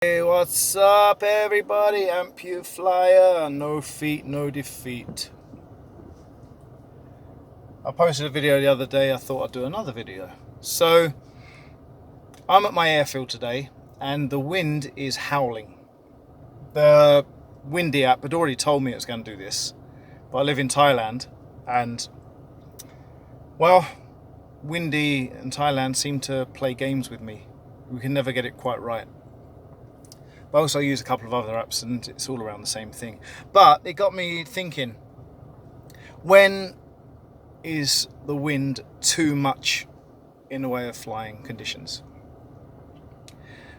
Hey, what's up, everybody? Flyer, no feet, no defeat. I posted a video the other day. I thought I'd do another video. So, I'm at my airfield today, and the wind is howling. The Windy app had already told me it was going to do this, but I live in Thailand, and well, Windy and Thailand seem to play games with me. We can never get it quite right. I also use a couple of other apps and it's all around the same thing. But it got me thinking, when is the wind too much in the way of flying conditions?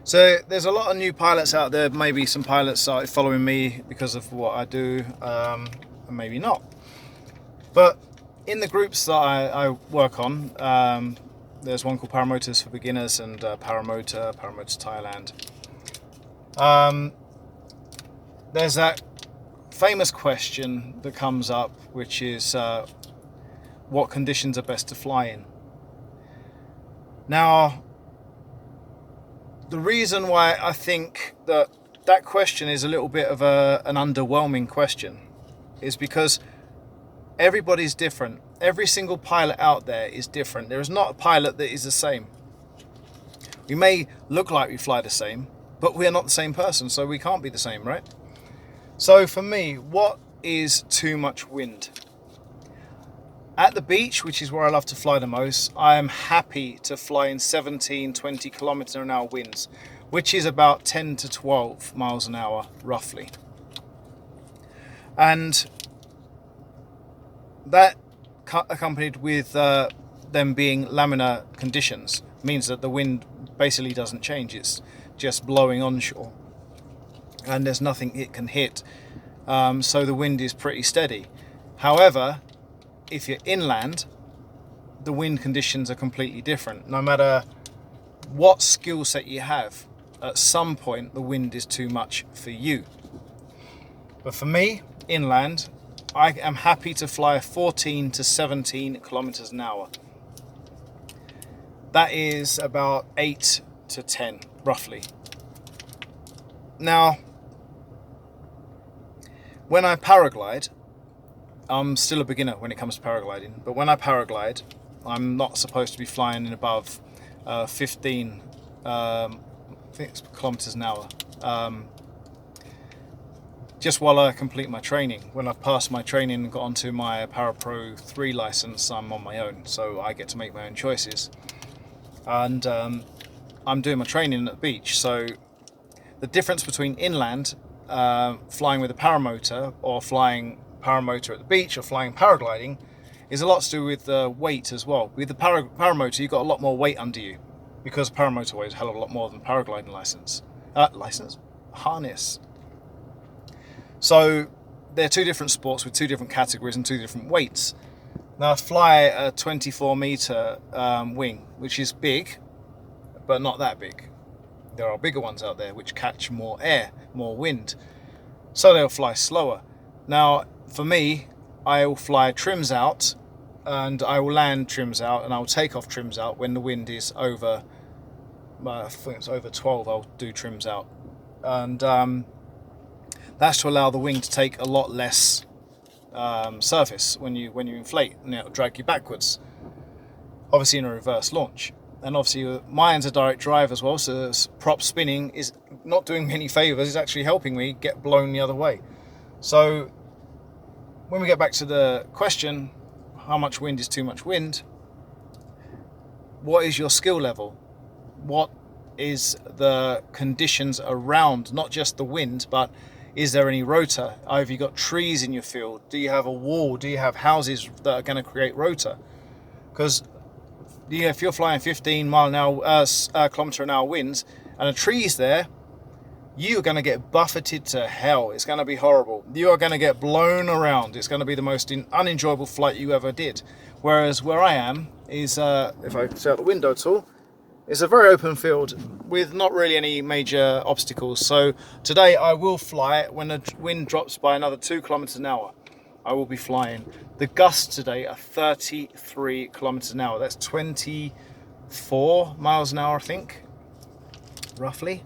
So there's a lot of new pilots out there. Maybe some pilots started following me because of what I do, and maybe not. But in the groups that I work on, there's one called Paramotors for Beginners and Paramotor Thailand. There's that famous question that comes up, which is what conditions are best to fly in. Now, the reason why I think that question is a little bit of an underwhelming question is because everybody's different. Every single pilot out there is different. There is not a pilot that is the same. We may look like we fly the same, but we are not the same person, so we can't be the same, right? So for me, what is too much wind? At the beach, which is where I love to fly the most, I am happy to fly in 17, 20 kilometers an hour winds, which is about 10 to 12 miles an hour, roughly. And that accompanied with them being laminar conditions means that the wind basically doesn't change. It's just blowing onshore and there's nothing it can hit, so the wind is pretty steady. However, if you're inland, the wind conditions are completely different. No matter what skill set you have, at some point the wind is too much for you. But for me, inland, I am happy to fly 14 to 17 kilometers an hour. That is about 8 to 10 roughly. Now, when I paraglide, I'm still a beginner when it comes to paragliding, but when I paraglide, I'm not supposed to be flying in above 15 I think it's kilometers an hour, just while I complete my training. When I've passed my training and got onto my Parapro 3 license, I'm on my own, so I get to make my own choices. And I'm doing my training at the beach, so the difference between inland, flying with a paramotor, or flying paramotor at the beach, or flying paragliding, is a lot to do with weight as well. With the paramotor, you've got a lot more weight under you, because paramotor weighs a hell of a lot more than paragliding harness. So they're two different sports with two different categories and two different weights. Now I fly a 24 meter wing, which is big, but not that big. There are bigger ones out there which catch more air, more wind, so they'll fly slower. Now, for me, I will fly trims out, and I will land trims out, and I will take off trims out when the wind is over, I think it's over 12, I'll do trims out. And that's to allow the wing to take a lot less surface when you inflate, and it'll drag you backwards, obviously in a reverse launch. And obviously mine's a direct drive as well, so prop spinning is not doing me any favours, it's actually helping me get blown the other way. So when we get back to the question, how much wind is too much wind? What is your skill level? What is the conditions around, not just the wind, but is there any rotor? Have you got trees in your field? Do you have a wall? Do you have houses that are going to create rotor? Because if you're flying 15 kilometer an hour winds and a tree's there, you're going to get buffeted to hell. It's going to be horrible. You are going to get blown around. It's going to be the most unenjoyable flight you ever did. Whereas where I am is, if I see out the window at all, it's a very open field with not really any major obstacles. So today I will fly when the wind drops by another 2 kilometers an hour. I will be flying. The gusts today are 33 kilometers an hour. That's 24 miles an hour, I think, roughly.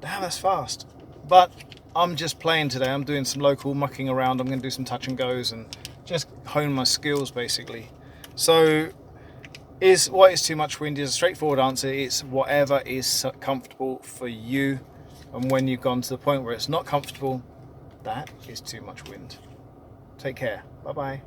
Damn, that's fast. But I'm just playing today. I'm doing some local mucking around. I'm going to do some touch and goes and just hone my skills basically. So what is too much wind is a straightforward answer. It's whatever is comfortable for you. And when you've gone to the point where it's not comfortable, that is too much wind. Take care. Bye bye.